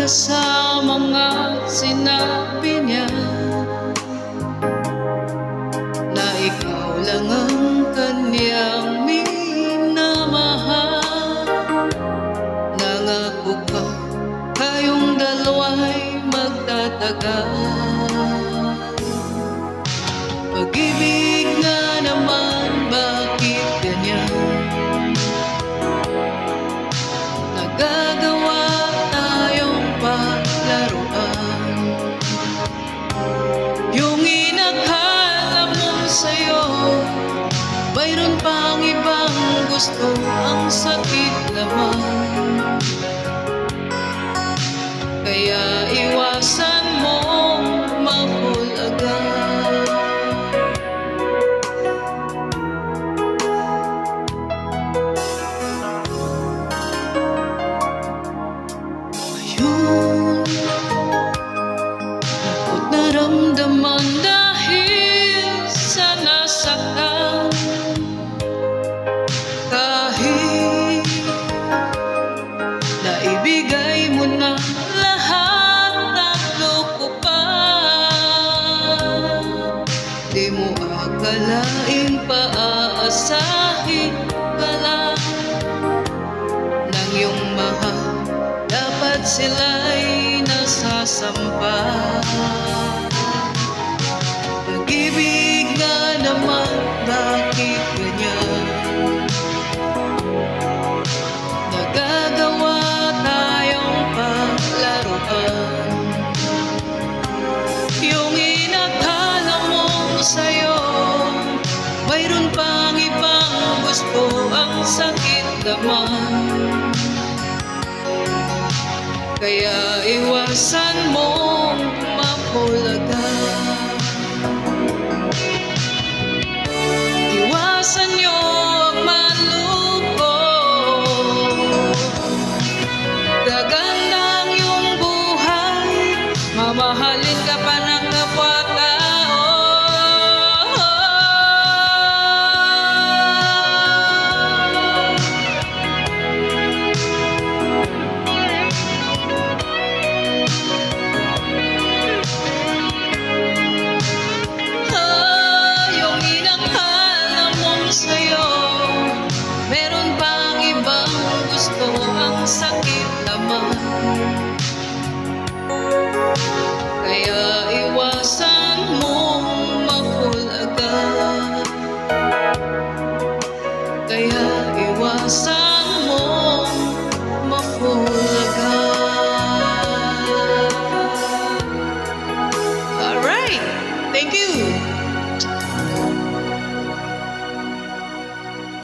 sa mga sinabi niya na ikaw lang ang kanyang minamahal. Nangako ka, kayong dalawa'y magtatagal. Pag-ibig nga naman, bakit ganyan? Nagagawa tayong paglaruan. Yung inakala mo sa'yo, mayroon pang ibang gusto, ang sakit naman. Kaya iwasan mong ma-fall agad. Ngayon, ako't naramdaman dahil sa nasaktan. Kahit naibigay mo na lahat ng loko pa, di mo akalaing paaasahin ka lang ng iyong mahal. Dapat sila'y nasasampa. Pag-ibig nga naman, bakit ganyan? Nagagawa tayong paglaruan. Yung inakala mo sa'yo, mayroon pang ibang gusto, ang sakit naman. Kaya iwasan mong ma-fall agad. Iwasan niyo ang manluko. Gaganda ang iyong buhay, mamahalin ka pa ng kapwa-tao. Yung inakala mong sa'yo, meron pang ibang gusto, ang sakit naman. Kaya iwasan mong ma-fall agad. Kaya iwasan